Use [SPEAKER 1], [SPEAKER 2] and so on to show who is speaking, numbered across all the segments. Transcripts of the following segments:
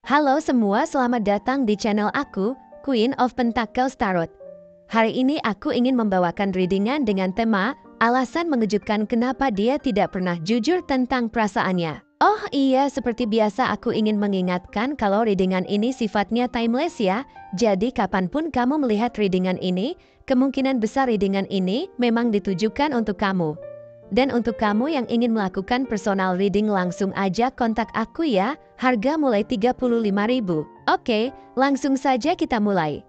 [SPEAKER 1] Halo semua, selamat datang di channel aku, Queen of Pentacles Tarot. Hari ini aku ingin membawakan readingan dengan tema alasan mengejutkan kenapa dia tidak pernah jujur tentang perasaannya. Oh iya, seperti biasa aku ingin mengingatkan kalau readingan ini sifatnya timeless ya. Jadi kapanpun kamu melihat readingan ini, kemungkinan besar readingan ini memang ditujukan untuk kamu. Dan untuk kamu yang ingin melakukan personal reading langsung aja kontak aku ya, harga mulai 35.000. Oke, langsung saja kita mulai.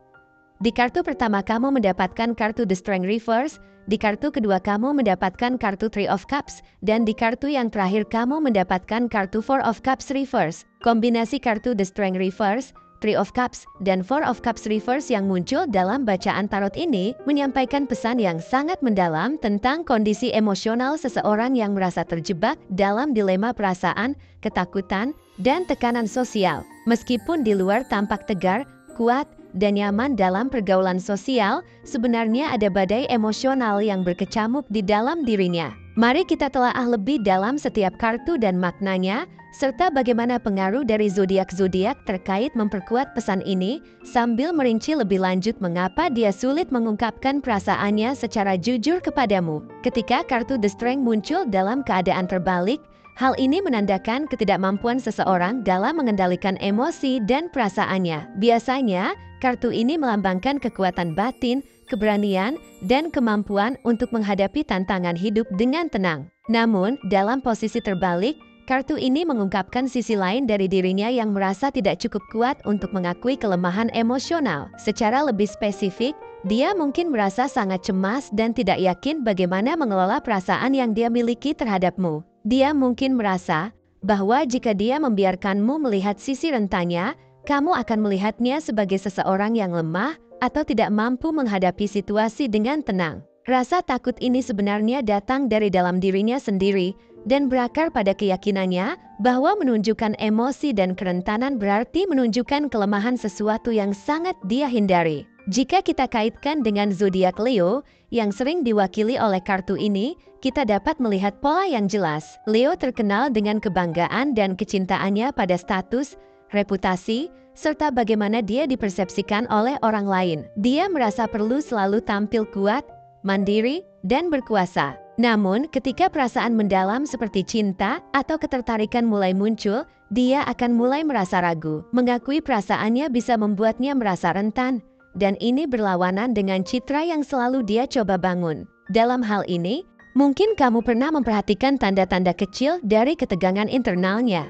[SPEAKER 1] Di kartu pertama kamu mendapatkan kartu The Strength Reverse, di kartu kedua kamu mendapatkan kartu Three of Cups, dan di kartu yang terakhir kamu mendapatkan kartu Four of Cups Reverse. Kombinasi kartu The Strength Reverse, Three of Cups, dan Four of Cups Reverse yang muncul dalam bacaan tarot ini menyampaikan pesan yang sangat mendalam tentang kondisi emosional seseorang yang merasa terjebak dalam dilema perasaan, ketakutan, dan tekanan sosial. Meskipun di luar tampak tegar, kuat, dan nyaman dalam pergaulan sosial, sebenarnya ada badai emosional yang berkecamuk di dalam dirinya. Mari kita telaah lebih dalam setiap kartu dan maknanya, serta bagaimana pengaruh dari zodiak-zodiak terkait memperkuat pesan ini, sambil merinci lebih lanjut mengapa dia sulit mengungkapkan perasaannya secara jujur kepadamu. Ketika kartu The Strength muncul dalam keadaan terbalik, hal ini menandakan ketidakmampuan seseorang dalam mengendalikan emosi dan perasaannya. Biasanya, kartu ini melambangkan kekuatan batin, keberanian, dan kemampuan untuk menghadapi tantangan hidup dengan tenang. Namun, dalam posisi terbalik, kartu ini mengungkapkan sisi lain dari dirinya yang merasa tidak cukup kuat untuk mengakui kelemahan emosional. Secara lebih spesifik, dia mungkin merasa sangat cemas dan tidak yakin bagaimana mengelola perasaan yang dia miliki terhadapmu. Dia mungkin merasa bahwa jika dia membiarkanmu melihat sisi rentannya, kamu akan melihatnya sebagai seseorang yang lemah atau tidak mampu menghadapi situasi dengan tenang. Rasa takut ini sebenarnya datang dari dalam dirinya sendiri dan berakar pada keyakinannya bahwa menunjukkan emosi dan kerentanan berarti menunjukkan kelemahan sesuatu yang sangat dia hindari. Jika kita kaitkan dengan zodiak Leo yang sering diwakili oleh kartu ini, kita dapat melihat pola yang jelas. Leo terkenal dengan kebanggaan dan kecintaannya pada status, reputasi, serta bagaimana dia dipersepsikan oleh orang lain. Dia merasa perlu selalu tampil kuat, mandiri, dan berkuasa. Namun, ketika perasaan mendalam seperti cinta atau ketertarikan mulai muncul, dia akan mulai merasa ragu. Mengakui perasaannya bisa membuatnya merasa rentan, dan ini berlawanan dengan citra yang selalu dia coba bangun. Dalam hal ini, mungkin kamu pernah memperhatikan tanda-tanda kecil dari ketegangan internalnya.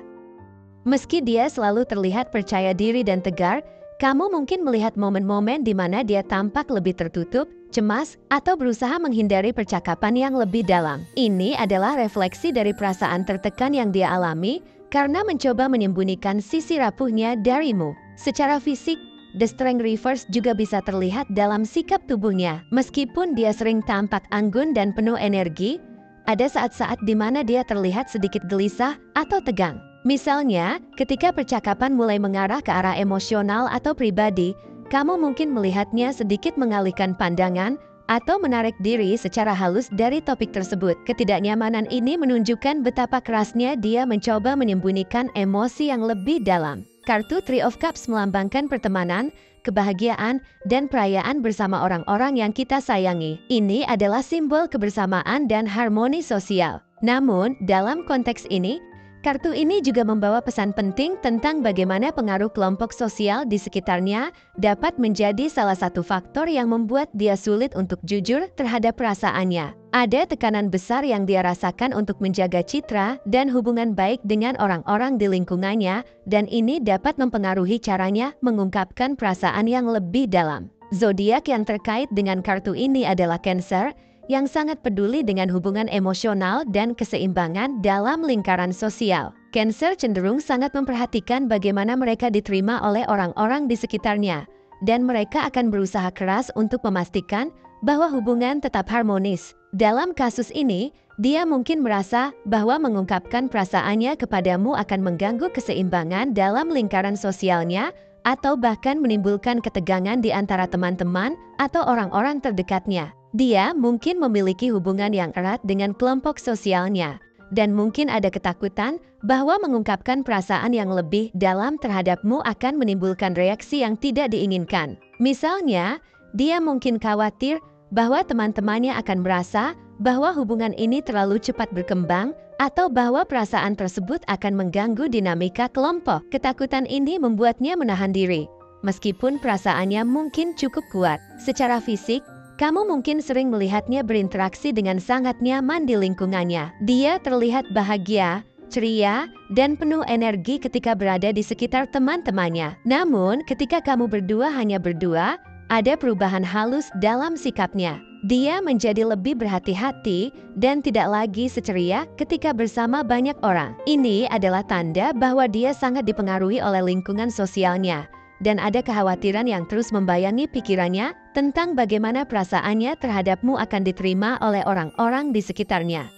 [SPEAKER 1] Meski dia selalu terlihat percaya diri dan tegar, kamu mungkin melihat momen-momen di mana dia tampak lebih tertutup, cemas, atau berusaha menghindari percakapan yang lebih dalam. Ini adalah refleksi dari perasaan tertekan yang dia alami karena mencoba menyembunyikan sisi rapuhnya darimu. Secara fisik, The Strength Reverse juga bisa terlihat dalam sikap tubuhnya. Meskipun dia sering tampak anggun dan penuh energi, ada saat-saat di mana dia terlihat sedikit gelisah atau tegang. Misalnya, ketika percakapan mulai mengarah ke arah emosional atau pribadi, kamu mungkin melihatnya sedikit mengalihkan pandangan atau menarik diri secara halus dari topik tersebut. Ketidaknyamanan ini menunjukkan betapa kerasnya dia mencoba menyembunyikan emosi yang lebih dalam. Kartu Three of Cups melambangkan pertemanan, kebahagiaan, dan perayaan bersama orang-orang yang kita sayangi. Ini adalah simbol kebersamaan dan harmoni sosial. Namun, dalam konteks ini, kartu ini juga membawa pesan penting tentang bagaimana pengaruh kelompok sosial di sekitarnya dapat menjadi salah satu faktor yang membuat dia sulit untuk jujur terhadap perasaannya. Ada tekanan besar yang dia rasakan untuk menjaga citra dan hubungan baik dengan orang-orang di lingkungannya, dan ini dapat mempengaruhi caranya mengungkapkan perasaan yang lebih dalam. Zodiak yang terkait dengan kartu ini adalah Cancer, yang sangat peduli dengan hubungan emosional dan keseimbangan dalam lingkaran sosial. Cancer cenderung sangat memperhatikan bagaimana mereka diterima oleh orang-orang di sekitarnya, dan mereka akan berusaha keras untuk memastikan bahwa hubungan tetap harmonis. Dalam kasus ini, dia mungkin merasa bahwa mengungkapkan perasaannya kepadamu akan mengganggu keseimbangan dalam lingkaran sosialnya, atau bahkan menimbulkan ketegangan di antara teman-teman atau orang-orang terdekatnya. Dia mungkin memiliki hubungan yang erat dengan kelompok sosialnya, dan mungkin ada ketakutan bahwa mengungkapkan perasaan yang lebih dalam terhadapmu akan menimbulkan reaksi yang tidak diinginkan. Misalnya, dia mungkin khawatir bahwa teman-temannya akan merasa bahwa hubungan ini terlalu cepat berkembang atau bahwa perasaan tersebut akan mengganggu dinamika kelompok. Ketakutan ini membuatnya menahan diri, meskipun perasaannya mungkin cukup kuat. Secara fisik, kamu mungkin sering melihatnya berinteraksi dengan sangat nyaman di lingkungannya. Dia terlihat bahagia, ceria, dan penuh energi ketika berada di sekitar teman-temannya. Namun, ketika kamu berdua hanya berdua, ada perubahan halus dalam sikapnya. Dia menjadi lebih berhati-hati dan tidak lagi seceria ketika bersama banyak orang. Ini adalah tanda bahwa dia sangat dipengaruhi oleh lingkungan sosialnya, dan ada kekhawatiran yang terus membayangi pikirannya tentang bagaimana perasaannya terhadapmu akan diterima oleh orang-orang di sekitarnya.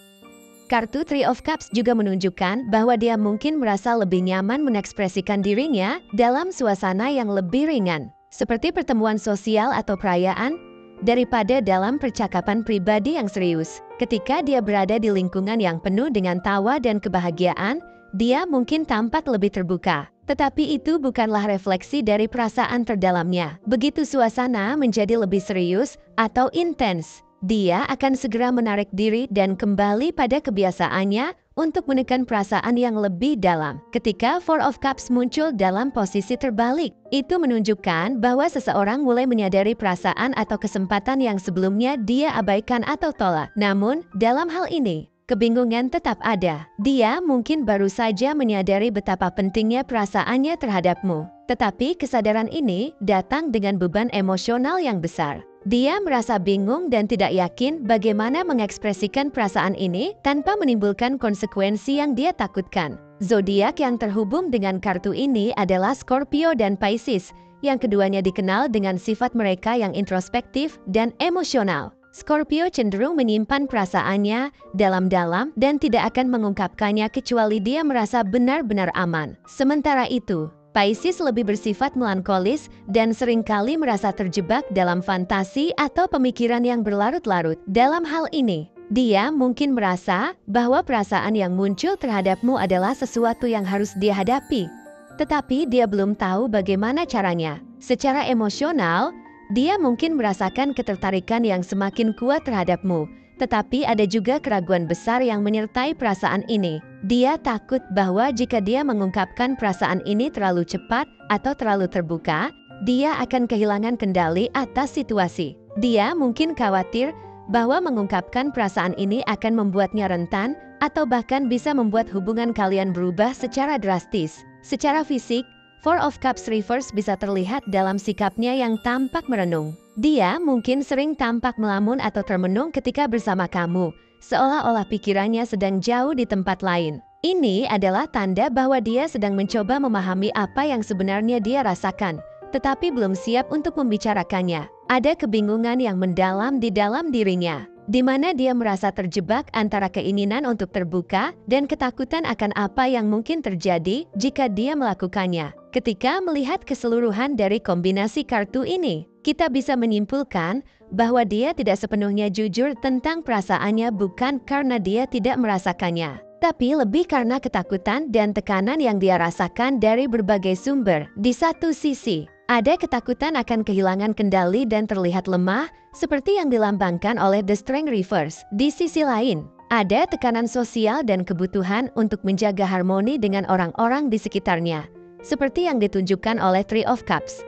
[SPEAKER 1] Kartu Three of Cups juga menunjukkan bahwa dia mungkin merasa lebih nyaman mengekspresikan dirinya dalam suasana yang lebih ringan, seperti pertemuan sosial atau perayaan, daripada dalam percakapan pribadi yang serius. Ketika dia berada di lingkungan yang penuh dengan tawa dan kebahagiaan, dia mungkin tampak lebih terbuka. Tetapi itu bukanlah refleksi dari perasaan terdalamnya. Begitu suasana menjadi lebih serius atau intens, dia akan segera menarik diri dan kembali pada kebiasaannya untuk menekan perasaan yang lebih dalam. Ketika Four of Cups muncul dalam posisi terbalik, itu menunjukkan bahwa seseorang mulai menyadari perasaan atau kesempatan yang sebelumnya dia abaikan atau tolak. Namun, dalam hal ini, kebingungan tetap ada. Dia mungkin baru saja menyadari betapa pentingnya perasaannya terhadapmu. Tetapi kesadaran ini datang dengan beban emosional yang besar. Dia merasa bingung dan tidak yakin bagaimana mengekspresikan perasaan ini tanpa menimbulkan konsekuensi yang dia takutkan. Zodiak yang terhubung dengan kartu ini adalah Scorpio dan Pisces, yang keduanya dikenal dengan sifat mereka yang introspektif dan emosional. Scorpio cenderung menyimpan perasaannya dalam-dalam dan tidak akan mengungkapkannya kecuali dia merasa benar-benar aman. Sementara itu, Pisces lebih bersifat melankolis dan seringkali merasa terjebak dalam fantasi atau pemikiran yang berlarut-larut. Dalam hal ini, dia mungkin merasa bahwa perasaan yang muncul terhadapmu adalah sesuatu yang harus dia hadapi. Tetapi dia belum tahu bagaimana caranya. Secara emosional, dia mungkin merasakan ketertarikan yang semakin kuat terhadapmu. Tetapi ada juga keraguan besar yang menyertai perasaan ini. Dia takut bahwa jika dia mengungkapkan perasaan ini terlalu cepat atau terlalu terbuka, dia akan kehilangan kendali atas situasi. Dia mungkin khawatir bahwa mengungkapkan perasaan ini akan membuatnya rentan atau bahkan bisa membuat hubungan kalian berubah secara drastis. Secara fisik, Four of Cups Reverse bisa terlihat dalam sikapnya yang tampak merenung. Dia mungkin sering tampak melamun atau termenung ketika bersama kamu, seolah-olah pikirannya sedang jauh di tempat lain. Ini adalah tanda bahwa dia sedang mencoba memahami apa yang sebenarnya dia rasakan, tetapi belum siap untuk membicarakannya. Ada kebingungan yang mendalam di dalam dirinya, di mana dia merasa terjebak antara keinginan untuk terbuka dan ketakutan akan apa yang mungkin terjadi jika dia melakukannya. Ketika melihat keseluruhan dari kombinasi kartu ini, kita bisa menyimpulkan bahwa dia tidak sepenuhnya jujur tentang perasaannya bukan karena dia tidak merasakannya, tapi lebih karena ketakutan dan tekanan yang dia rasakan dari berbagai sumber. Di satu sisi, ada ketakutan akan kehilangan kendali dan terlihat lemah, seperti yang dilambangkan oleh The Strength Reverse. Di sisi lain, ada tekanan sosial dan kebutuhan untuk menjaga harmoni dengan orang-orang di sekitarnya, seperti yang ditunjukkan oleh Three of Cups.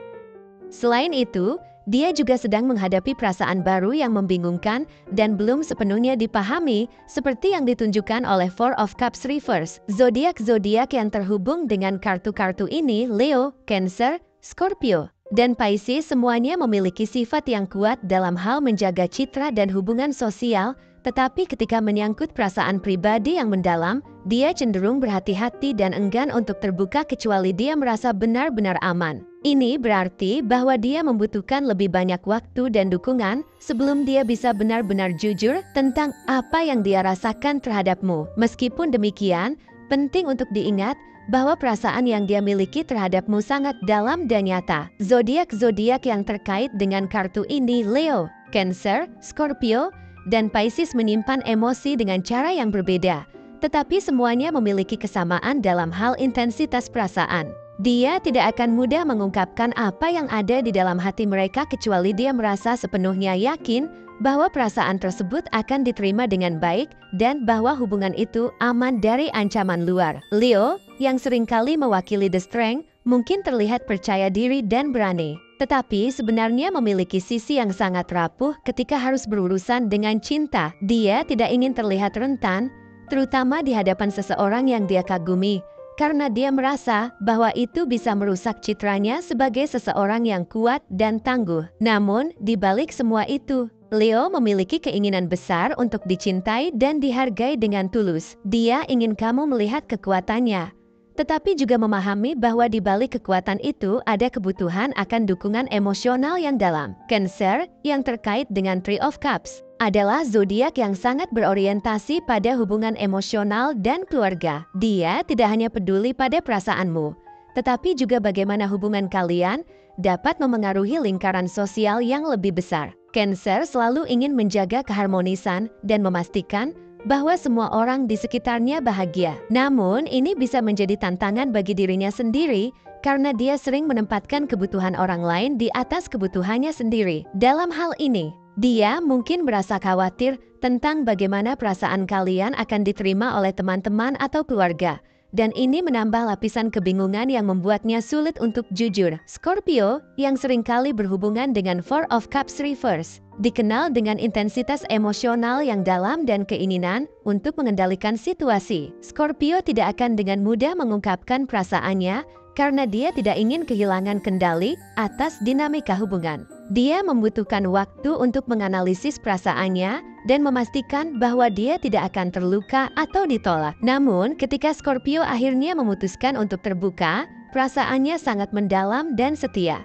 [SPEAKER 1] Selain itu, dia juga sedang menghadapi perasaan baru yang membingungkan dan belum sepenuhnya dipahami, seperti yang ditunjukkan oleh Four of Cups Reverse. Zodiak-zodiak yang terhubung dengan kartu-kartu ini, Leo, Cancer, Scorpio, dan Pisces semuanya memiliki sifat yang kuat dalam hal menjaga citra dan hubungan sosial, tetapi ketika menyangkut perasaan pribadi yang mendalam, dia cenderung berhati-hati dan enggan untuk terbuka kecuali dia merasa benar-benar aman. Ini berarti bahwa dia membutuhkan lebih banyak waktu dan dukungan sebelum dia bisa benar-benar jujur tentang apa yang dia rasakan terhadapmu. Meskipun demikian, penting untuk diingat bahwa perasaan yang dia miliki terhadapmu sangat dalam dan nyata. Zodiak-zodiak yang terkait dengan kartu ini, Leo, Cancer, Scorpio, dan Pisces menyimpan emosi dengan cara yang berbeda. tetapi semuanya memiliki kesamaan dalam hal intensitas perasaan. Dia tidak akan mudah mengungkapkan apa yang ada di dalam hati mereka kecuali dia merasa sepenuhnya yakin bahwa perasaan tersebut akan diterima dengan baik dan bahwa hubungan itu aman dari ancaman luar. Leo, yang seringkali mewakili The Strength, mungkin terlihat percaya diri dan berani, tetapi sebenarnya memiliki sisi yang sangat rapuh ketika harus berurusan dengan cinta. Dia tidak ingin terlihat rentan, terutama di hadapan seseorang yang dia kagumi, karena dia merasa bahwa itu bisa merusak citranya sebagai seseorang yang kuat dan tangguh. Namun, di balik semua itu, Leo memiliki keinginan besar untuk dicintai dan dihargai dengan tulus. Dia ingin kamu melihat kekuatannya, tetapi juga memahami bahwa di balik kekuatan itu ada kebutuhan akan dukungan emosional yang dalam. Cancer, yang terkait dengan Three of Cups, adalah zodiak yang sangat berorientasi pada hubungan emosional dan keluarga. Dia tidak hanya peduli pada perasaanmu, tetapi juga bagaimana hubungan kalian dapat memengaruhi lingkaran sosial yang lebih besar. Cancer selalu ingin menjaga keharmonisan dan memastikan bahwa semua orang di sekitarnya bahagia. Namun, ini bisa menjadi tantangan bagi dirinya sendiri karena dia sering menempatkan kebutuhan orang lain di atas kebutuhannya sendiri. Dalam hal ini, dia mungkin merasa khawatir tentang bagaimana perasaan kalian akan diterima oleh teman-teman atau keluarga, dan ini menambah lapisan kebingungan yang membuatnya sulit untuk jujur. Scorpio, yang seringkali berhubungan dengan Four of Cups Reverse, dikenal dengan intensitas emosional yang dalam dan keinginan untuk mengendalikan situasi. Scorpio tidak akan dengan mudah mengungkapkan perasaannya karena dia tidak ingin kehilangan kendali atas dinamika hubungan. Dia membutuhkan waktu untuk menganalisis perasaannya dan memastikan bahwa dia tidak akan terluka atau ditolak. Namun, ketika Scorpio akhirnya memutuskan untuk terbuka, perasaannya sangat mendalam dan setia.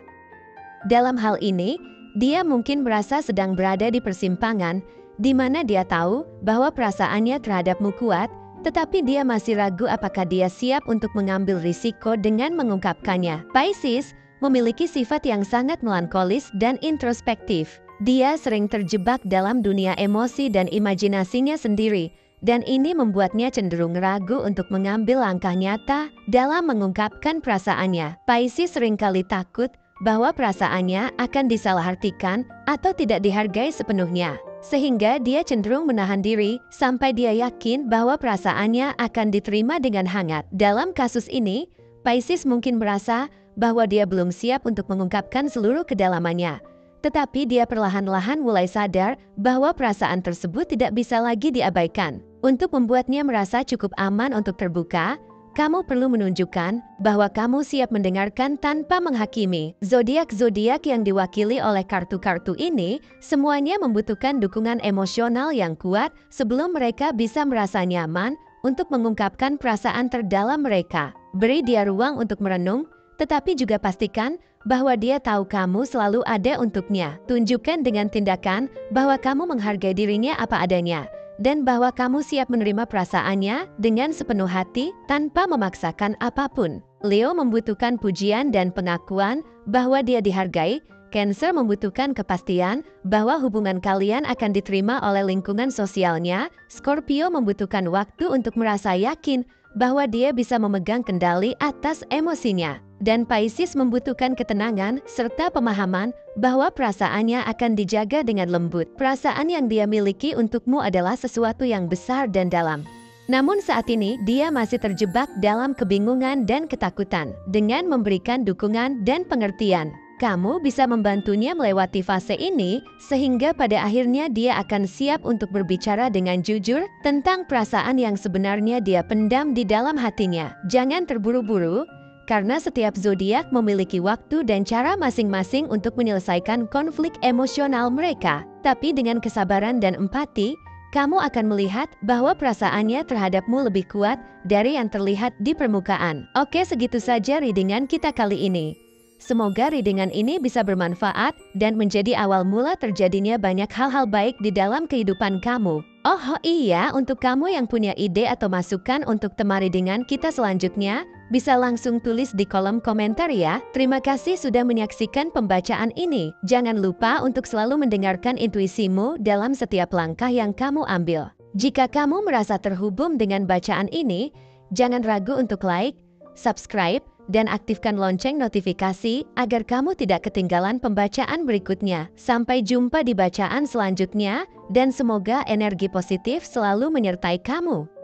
[SPEAKER 1] Dalam hal ini, dia mungkin merasa sedang berada di persimpangan, di mana dia tahu bahwa perasaannya terhadapmu kuat, tetapi dia masih ragu apakah dia siap untuk mengambil risiko dengan mengungkapkannya. Pisces memiliki sifat yang sangat melankolis dan introspektif. Dia sering terjebak dalam dunia emosi dan imajinasinya sendiri, dan ini membuatnya cenderung ragu untuk mengambil langkah nyata dalam mengungkapkan perasaannya. Pisces seringkali takut bahwa perasaannya akan disalahartikan atau tidak dihargai sepenuhnya, sehingga dia cenderung menahan diri sampai dia yakin bahwa perasaannya akan diterima dengan hangat. Dalam kasus ini, Pisces mungkin merasa bahwa dia belum siap untuk mengungkapkan seluruh kedalamannya, tetapi dia perlahan-lahan mulai sadar bahwa perasaan tersebut tidak bisa lagi diabaikan. Untuk membuatnya merasa cukup aman untuk terbuka, kamu perlu menunjukkan bahwa kamu siap mendengarkan tanpa menghakimi. Zodiak-zodiak yang diwakili oleh kartu-kartu ini semuanya membutuhkan dukungan emosional yang kuat sebelum mereka bisa merasa nyaman untuk mengungkapkan perasaan terdalam mereka. Beri dia ruang untuk merenung, tetapi juga pastikan bahwa dia tahu kamu selalu ada untuknya. Tunjukkan dengan tindakan bahwa kamu menghargai dirinya apa adanya, dan bahwa kamu siap menerima perasaannya dengan sepenuh hati tanpa memaksakan apapun. Leo membutuhkan pujian dan pengakuan bahwa dia dihargai. Cancer membutuhkan kepastian bahwa hubungan kalian akan diterima oleh lingkungan sosialnya. Scorpio membutuhkan waktu untuk merasa yakin bahwa dia bisa memegang kendali atas emosinya. Dan Pisces membutuhkan ketenangan serta pemahaman bahwa perasaannya akan dijaga dengan lembut. Perasaan yang dia miliki untukmu adalah sesuatu yang besar dan dalam. Namun saat ini dia masih terjebak dalam kebingungan dan ketakutan. Dengan memberikan dukungan dan pengertian, kamu bisa membantunya melewati fase ini sehingga pada akhirnya dia akan siap untuk berbicara dengan jujur tentang perasaan yang sebenarnya dia pendam di dalam hatinya. Jangan terburu-buru, karena setiap zodiak memiliki waktu dan cara masing-masing untuk menyelesaikan konflik emosional mereka. Tapi dengan kesabaran dan empati, kamu akan melihat bahwa perasaannya terhadapmu lebih kuat dari yang terlihat di permukaan. Oke, segitu saja readingan kita kali ini. Semoga readingan ini bisa bermanfaat dan menjadi awal mula terjadinya banyak hal-hal baik di dalam kehidupan kamu. Oh iya, untuk kamu yang punya ide atau masukan untuk tema readingan kita selanjutnya, bisa langsung tulis di kolom komentar ya. Terima kasih sudah menyaksikan pembacaan ini. Jangan lupa untuk selalu mendengarkan intuisimu dalam setiap langkah yang kamu ambil. Jika kamu merasa terhubung dengan bacaan ini, jangan ragu untuk like, subscribe, dan aktifkan lonceng notifikasi agar kamu tidak ketinggalan pembacaan berikutnya. Sampai jumpa di bacaan selanjutnya, dan semoga energi positif selalu menyertai kamu.